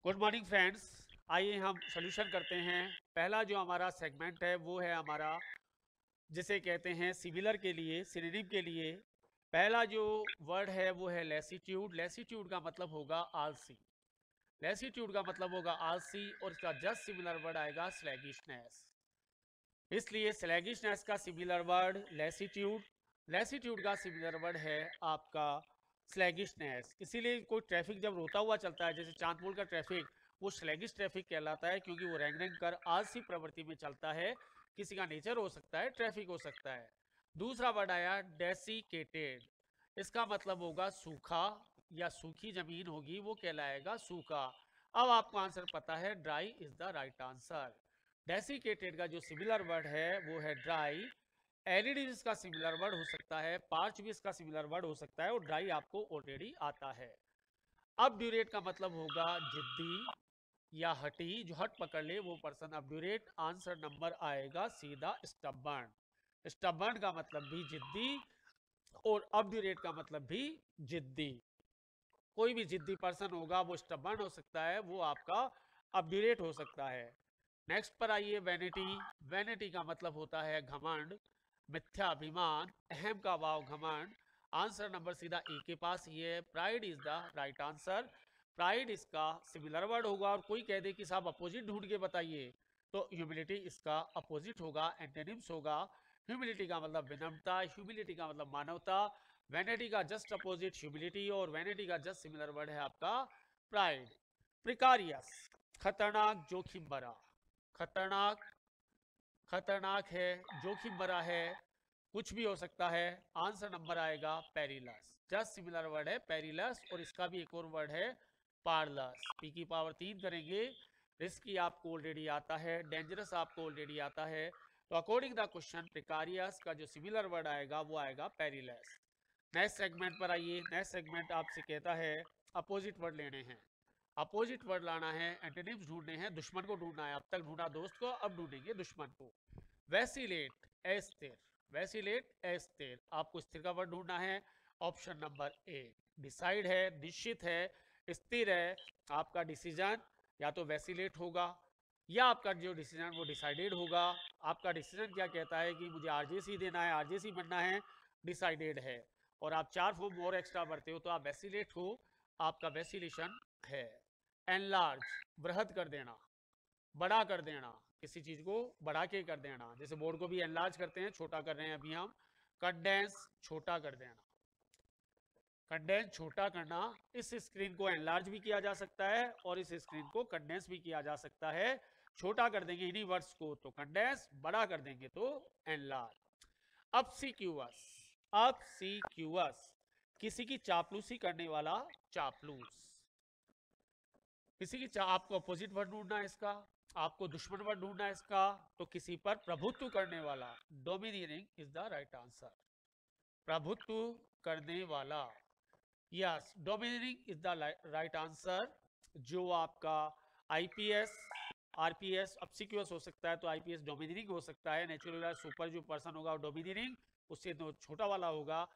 Good morning friends. आइए हम solution करते हैं। पहला जो हमारा सेगमेंट है वो है हमारा जिसे कहते हैं सिमिलर के लिए, सिनोनिम के लिए। पहला जो वर्ड है वो है लेसीट्यूड। लेसीट्यूड का मतलब होगा आलसी। लेसीट्यूड का मतलब होगा आलसी और इसका जस्ट सिमिलर वर्ड आएगा स्लैगिशनेस। इसलिए स्लैगिशनेस का सिमिलर वर्ड लेसीट्यूड, लेसीट्यूड का सिमिलर वर्ड है आपका स्लैगिशनेस। इसीलिए कोई ट्रैफिक जब रोता हुआ चलता है, जैसे चांदपुर का ट्रैफिक, वो स्लैगिश ट्रैफिक कहलाता है क्योंकि वो रेंग रेंग कर आलसी प्रवृत्ति में चलता है। किसी का नेचर हो सकता है, ट्रैफिक हो सकता है। दूसरा वर्ड आया डेसिकेटेड। इसका मतलब होगा सूखा या सूखी जमीन होगी वो कहलाएगा सूखा। अब आपको आंसर पता है, dry is the right answer. Desiccated का जो सिमिलर वर्ड है वो है ड्राई। एरिड इसका सिमिलर वर्ड हो सकता है, पार्च भी इसका सिमिलर वर्ड हो सकता है और ड्राई आपको ऑलरेडी आता है। अब ड्यूरेट का मतलब होगा जिद्दी या हटी। जो हट पकड़ ले वो पर्सन अब ड्यूरेट। आंसर नंबर आएगा सीधा स्टबर्न। स्टबर्न का मतलब भी जिद्दी और अब ड्यूरेट का मतलब भी जिद्दी। कोई भी जिद्दी पर्सन होगा वो स्टबर्न हो सकता है, वो आपका अपड्यूरेट हो सकता है। नेक्स्ट पर आइए, वैनिटी। वैनिटी का मतलब होता है घमंड, मिथ्याभिमान, अहम का भाव घमंड। आंसर नंबर सीधा ए के पास ही है, pride is the right answer. Pride इसका सिमिलर वर्ड होगा और कोई कह दे कि साहब अपोजिट ढूंढ के बताइए, तो ह्यूमिलिटी इसका अपोजिट होगा, एंटेनिम्स होगा। ह्यूमिलिटी का मतलब विनम्रता, ह्यूमिलिटी का मतलब मानवता। वैनिटी का जस्ट अपोजिट ह्यूमिलिटी और वैनिटी का जस्ट सिमिलर वर्ड है आपका प्राइड। प्रिकारियस, खतरनाक, जोखिम भरा। खतरनाक, खतरनाक है, जोखिम भरा है, कुछ भी हो सकता है। आंसर नंबर आएगा पेरिलस। जस्ट सिमिलर वर्ड है पेरिलस और इसका भी एक और वर्ड है पारलस। पी की पावर 3 करेंगे। रिस्की आपको ऑलरेडी आता है, डेंजरस आपको ऑलरेडी आता है। तो अकॉर्डिंग द क्वेश्चन प्रिकारियस का जो सिमिलर वर्ड आएगा वो आएगा पेरिलस। नेक्स्ट सेगमेंट पर आइए। नेक्स्ट सेगमेंट आपसे कहता है अपोजिट वर्ड लेने हैं, अपोजिट वर्ड लाना है, एंटोनिम्स ढूंढने हैं, दुश्मन को ढूंढना है। अब तक ढूंढा दोस्त को, अब ढूंढेंगे दुश्मन को। वैसिलेट, अस्थिर। वैसिलेट, अस्थिर। आपको स्थिर का वर्ड ढूंढना है। Option number A. डिसाइड है, निश्चित है, स्थिर है। आपका डिसीजन या तो वैसिलेट होगा या आपका जो डिसीजन वो डिसाइडेड होगा। आपका डिसीजन क्या कहता है कि मुझे आरजेसी देना है, आरजेसी बनना है, डिसाइडेड है। और आप 4 फॉर्म और एक्स्ट्रा भरते हो तो आप वैसिलेट हो, आपका वैसिलेशन है। एनलार्ज, बृहद कर देना, बड़ा कर देना, किसी चीज को बढ़ा के कर देना। जैसे बोर्ड को भी एनलार्ज करते हैं, छोटा कर रहे हैं अभी हम। कंडेंस, छोटा कर देना, कंडेंस छोटा करना। इस स्क्रीन को एनलार्ज भी किया जा सकता है और इस स्क्रीन को कंडेंस भी किया जा सकता है। छोटा कर देंगे इन्हीं वर्ड्स को तो कंडेंस, बड़ा कर देंगे तो एनलार्ज। ऑब्सीक्यूअस, ऑब्सीक्यूअस, किसी की चापलूसी करने वाला, चापलूस। किसी की आपको अपोजिट वर्ड ढूंढना है इसका, आपको दुश्मन वर्ड ढूंढना है इसका। तो किसी पर प्रभुत्व करने वाला, domineering is the right answer. प्रभुत्व करने वाला, yes, domineering is the right answer. जो आपका आईपीएस, आरपीएस ऑब्सिक्यूअस हो सकता है तो आईपीएस डोमिनियरिंग हो सकता है। नेचुरल सुपर जो पर्सन होगा डोमिनियरिंग, उससे तो छोटा वाला होगा।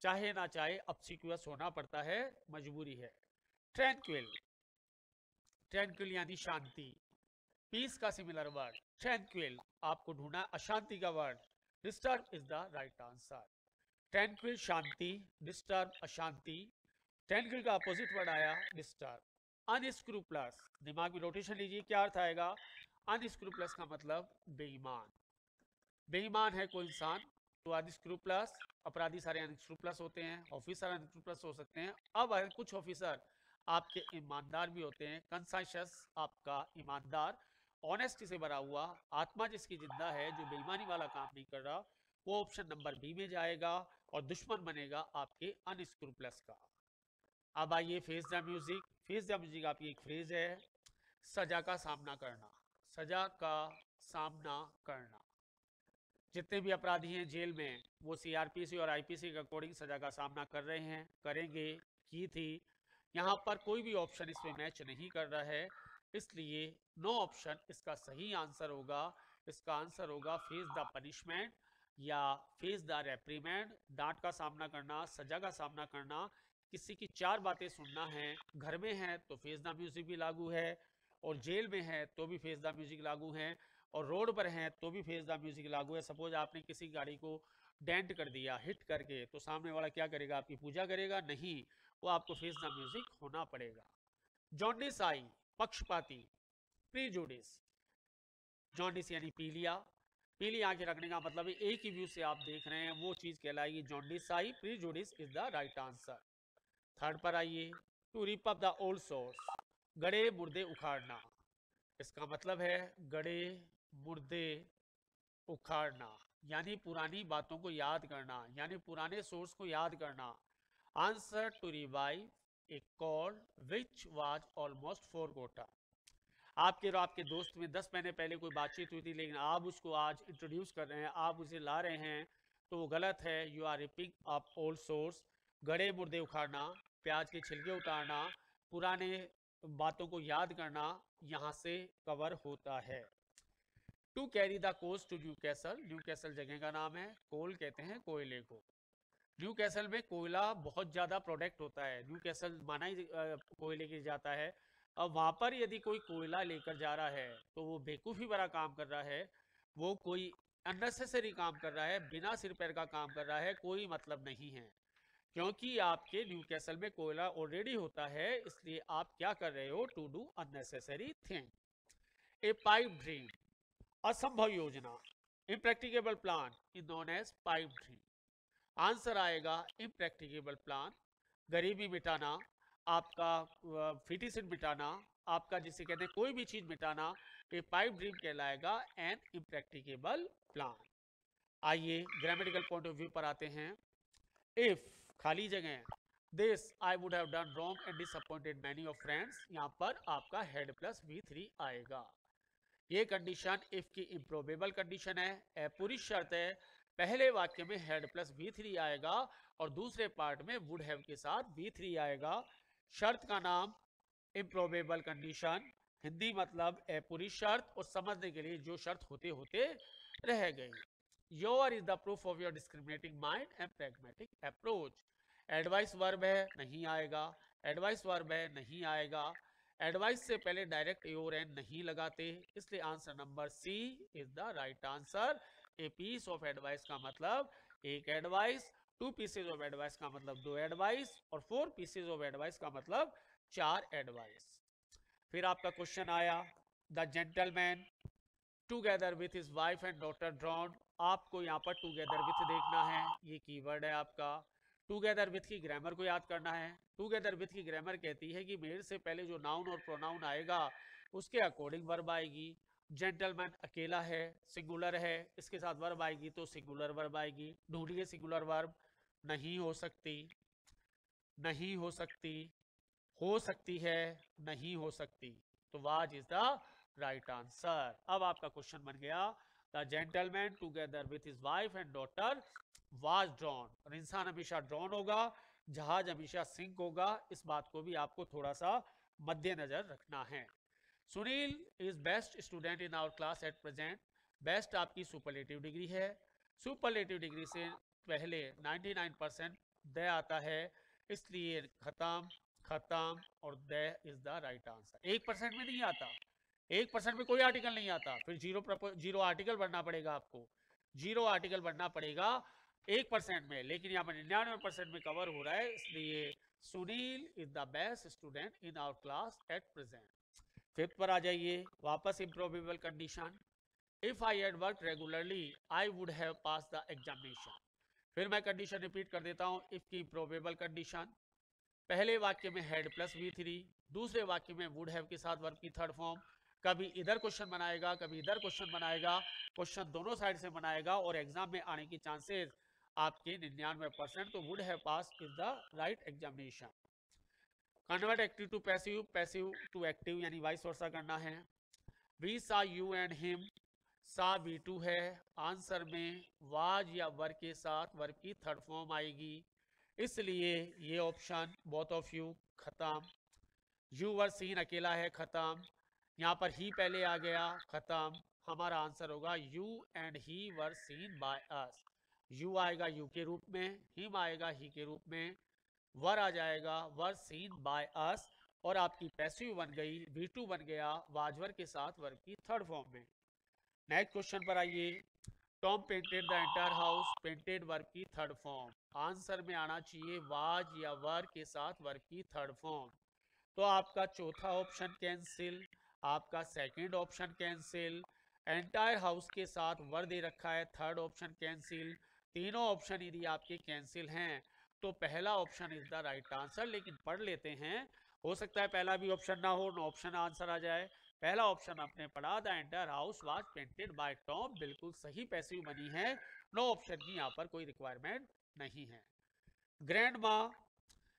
चाहे ना चाहे ऑब्सिक्यूअस होना पड़ता है, मजबूरी है। ट्रैंक्विल, ट्रैंक्विल यानी शांति। पीस का सिमिलर वर्ड ट्रैंक्विल, आपको ढूंढना अशांति का word. Disturb is the right answer. Tranquil Shanti, disturb अशांति। ट्रैंक्विल का अपोजिट वर्ड आया डिस्टर्ब। अनस्क्रूप्लस, दिमाग में रोटेशन लीजिए, क्या अर्थ आएगा। अनस्क्रूप्लस का मतलब बेईमान। बेईमान है कोई इंसान तो अनस्क्रूप्लस। अपराधी सारे अनस्क्रूप्लस होते हैं, ऑफिसर अनस्क्रूप्लस हो सकते हैं। अब कुछ ऑफिसर आपके ईमानदार भी होते हैं। कंसाइशस, आपका ईमानदार, ऑनेस्टी से भरा हुआ, आत्मा जिसकी जिंदा है, जो बेईमानी वाला काम नहीं कर रहा, वो ऑप्शन नंबर बी में जाएगा और दुश्मन बनेगा आपके अनस्क्रूप्लस का। अब आइए face the music. Face the music आपकी एक फ्रेज है, सजा का सामना करना, सजा का सामना करना। जितने भी अपराधी हैं जेल में वो सीआरपीसी और आईपीसी के अकॉर्डिंग सजा का सामना कर रहे हैं, करेंगे, की थी। यहाँ पर कोई भी ऑप्शन इसमें मैच नहीं कर रहा है, इसलिए नो ऑप्शन इसका सही आंसर होगा। इसका आंसर होगा फेस द पनिशमेंट या फेस द रेप्रीमेंट। डांट का सामना करना, सजा का सामना करना, किसी की 4 बातें सुनना है, घर में है तो फेस द म्यूजिक भी लागू है, और जेल में है तो भी फेस द म्यूजिक लागू है, और रोड पर है तो भी फेस द म्यूजिक लागू है। सपोज आपने किसी गाड़ी को डेंट कर दिया हिट करके, तो सामने वाला क्या करेगा, आपकी पूजा करेगा? नहीं, वो आपको फेस द म्यूजिक होना पड़ेगा। जॉन्डिस आई, पक्षपाती, प्रीजुडिस। जॉन्डिस यानी पीलिया, पीली आंखें रखने का मतलब एक ही व्यू से आप देख रहे हैं, वो चीज कहलाएगी jaundice eye. Prejudice is the right answer. Third पर आइए, to rip up the old source, गड़े मुर्दे उखाड़ना। इसका मतलब है गड़े मुर्दे उखाड़ना, यानी पुरानी बातों को याद करना, यानी पुराने सोर्स को याद करना। Answer, to revive a call which was almost forgotten. आपके और आपके दोस्त में 10 महीने पहले कोई बातचीत हुई थी, लेकिन आप उसको आज इंट्रोड्यूस कर रहे हैं, आप उसे ला रहे हैं, तो वो गलत है। You are ripping up old source. गड़े मुर्दे उखाड़ना, प्याज के छिलके उतारना, पुराने बातों को याद करना, यहाँ से कवर होता है। To carry the coast to Newcastle, Newcastle जगह का नाम है, कोल कहते हैं कोयले को। न्यू कैसल में कोयला बहुत ज़्यादा प्रोडक्ट होता है, न्यू कैसल माना ही कोयले के जाता है। अब वहाँ पर यदि कोई कोयला लेकर जा रहा है तो वो बेवकूफ़ी भरा काम कर रहा है, वो कोई अननेसेसरी काम कर रहा है, बिना सिर पैर का काम कर रहा है, कोई मतलब नहीं है। क्योंकि आपके न्यू कैसल में कोयला ऑलरेडी होता है, इसलिए आप क्या कर रहे हो, to do unnecessary thing. A pipe dream, असंभव योजना, impracticable plan is known as pipe dream. Answer आएगा इम्प्रैक्टिकेबल प्लान। गरीबी मिटाना, आपका फिटिसिन मिटाना, आपका जिसे कहते हैं कोई भी चीज मिटाना, ये पाइप ड्रीम कहलाएगा एन इम्प्रैक्टिकेबल प्लान। आइए ग्रामेटिकल पॉइंट ऑफ व्यू पर आते हैं। इफ खाली जगह, this I would have done wrong and disappointed many of friends, यहाँ पर आपका हेड प्लस V3 आएगा। ये कंडीशन इफ की इम्प्रोबेबल कंडीशन है, अपूरी शर्त है। पहले वाक्य में हेड प्लस V3 आएगा और दूसरे पार्ट में वुड हैव के साथ V3 आएगा। शर्त का नाम इम्प्रोबेबल कंडीशन, हिंदी मतलब अपूरी शर्त, और समझने के लिए जो शर्त होते होते रह गई। Your is the proof of your discriminating mind and pragmatic approach. Advice verb है, नहीं आएगा। एडवाइस वर्ब है, नहीं आएगा। एडवाइस से पहले डायरेक्ट योर एन नहीं लगाते, इसलिए answer number C is the right answer. A piece of advice का मतलब एक एडवाइस, 2 पीसेज ऑफ एडवाइस का मतलब 2 एडवाइस, और 4 पीसेज ऑफ एडवाइस का मतलब 4 एडवाइस। फिर आपका क्वेश्चन आया, the gentleman together with his wife and daughter drawn. आपको यहाँ पर टूगेदर विथ देखना है, ये कीवर्ड है आपका। टूगेदर विथ की ग्रामर को याद करना है। टूगेदर विथ की ग्रामर कहती है कि मेरे से पहले जो नाउन और प्रोनाउन आएगा उसके अकॉर्डिंग वर्ब आएगी। जेंटलमैन अकेला है, सिंगुलर है, इसके साथ वर्ब आएगी तो सिंगुलर वर्ब आएगी। ढूंढिए सिंगुलर वर्ब, नहीं हो सकती, नहीं हो सकती, हो सकती है, नहीं हो सकती, तो was is the right answer. अब आपका क्वेश्चन बन गया, the gentleman together with his wife and daughter was drawn. और इंसान हमेशा ड्रॉन होगा, जहाज हमेशा सिंक होगा, इस बात को भी आपको थोड़ा सा मद्देनजर रखना है। Sunil is best student in our class at present. Best आपकी सुपरलेटिव डिग्री है। सुपरलेटिव डिग्री से पहले 99% दे आता है, इसलिए खत्म, खत्म और दे इज द राइट आंसर। 1% में नहीं आता, 1% में कोई आर्टिकल नहीं आता, फिर जीरो आर्टिकल बनना पड़ेगा आपको, जीरो आर्टिकल बनना पड़ेगा 1% में, लेकिन यहाँ पर 99% में कवर हो रहा है, इसलिए Sunil is the best student in our class at present. Fifth पर आ जाइए, वापस improbable condition. If I had work regularly I would have pass the examination. फिर मैं कंडीशन रिपीट कर देता हूँ। इफ की इम्प्रोबेबल कंडीशन, पहले वाक्य में हेड प्लस V3, दूसरे वाक्य में वुड हैव के साथ वर्ब की थर्ड फॉर्म। कभी इधर क्वेश्चन बनाएगा, कभी इधर क्वेश्चन बनाएगा, क्वेश्चन दोनों साइड से बनाएगा, और एग्जाम में आने की चांसेस आपके 99%। तो would have pass is the right examination. Convert active to passive, passive to active, यानी वाइस वर्सा करना है। We saw you and him, सा V2 है। आंसर में वाज या वर के साथ वर्ब की थर्ड फॉर्म आएगी, इसलिए ये ऑप्शन बोथ ऑफ यू खत्म। यू वर सीन अकेला है, खत्म। यहाँ पर ही पहले आ गया, खत्म। हमारा आंसर होगा you and he were seen by us. You आएगा यू के रूप में, हिम आएगा ही के रूप में। वर आ जाएगा, वर सीन बाय अस, और आपकी पैसिव बन गई, V2 बन गया वाजवर के साथ वर्ब की थर्ड फॉर्म में। नेक्स्ट क्वेश्चन पर आइए। Tom painted the entire house, painted verb की थर्ड फॉर्म। आंसर में आना चाहिए वाज या वर के साथ वर्ब की थर्ड फॉर्म। तो आपका चौथा ऑप्शन कैंसिल, आपका second option cancel, entire house के साथ वर दे रखा है, थर्ड ऑप्शन कैंसिल। तीनों ऑप्शन यदि आपके कैंसिल हैं तो पहला option is the right answer. लेकिन पढ़ लेते हैं, हो सकता है पहला भी ऑप्शन ना हो, नो ऑप्शन आंसर आ जाए। पहला ऑप्शन आपने पढ़ा, the entire house was painted bye Tom, बिल्कुल सही पैसिव बनी है, नो ऑप्शन की यहाँ पर कोई रिक्वायरमेंट नहीं है। ग्रैंड माँ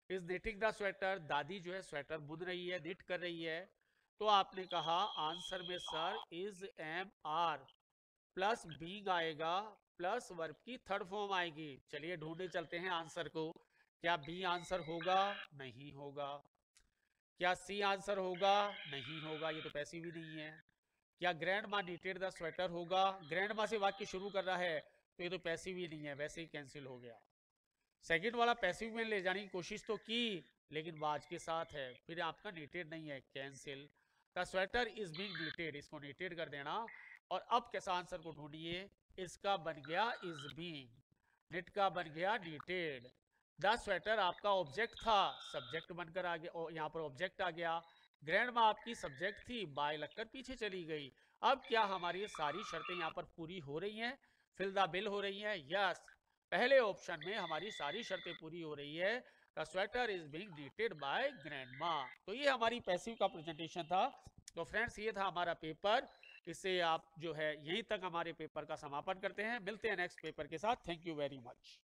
इज निटिंग द स्वेटर, दादी जो है स्वेटर बुन रही है, निट कर रही है। तो आपने कहा आंसर में sir is am are plus being आएगा, प्लस वर्ब की थर्ड फॉर्म आएगी। चलिए ढूंढने चलते हैं आंसर को। क्या बी आंसर होगा? नहीं होगा। क्या सी आंसर होगा? नहीं होगा, ये तो पैसिव भी नहीं है। क्या ग्रैंड माँ निटेड द स्वेटर होगा? ग्रैंड माँ से वाक्य शुरू कर रहा है तो ये तो पैसिव ही नहीं है, वैसे ही कैंसिल हो गया। सेकंड वाला पैसिव में ले जाने की कोशिश तो की, लेकिन वाज के साथ है, फिर आपका निटेड नहीं है, cancel. The sweater is being knitted, इसको निटेड कर देना। और अब कैसा आंसर को ढूंढिए, इसका बन गया इज बीइंग, निट का बन गया निटेड। द स्वेटर आपका ऑब्जेक्ट था, सब्जेक्ट बनकर आ गया, और यहाँ पर ऑब्जेक्ट आ गया। ग्रैंड माँ आपकी सब्जेक्ट थी, बाय लगकर पीछे चली गई। अब क्या हमारी सारी शर्तें यहाँ पर पूरी हो रही हैं? फिल द बिल हो रही हैं? यस, पहले ऑप्शन में हमारी सारी शर्तें पूरी हो रही है। The sweater is being knitted by grandma. तो ये हमारी पैसिव का प्रेजेंटेशन था। तो फ्रेंड्स ये था हमारा पेपर। इससे आप जो है यहीं तक हमारे पेपर का समापन करते हैं। मिलते हैं नेक्स्ट पेपर के साथ। Thank you very much.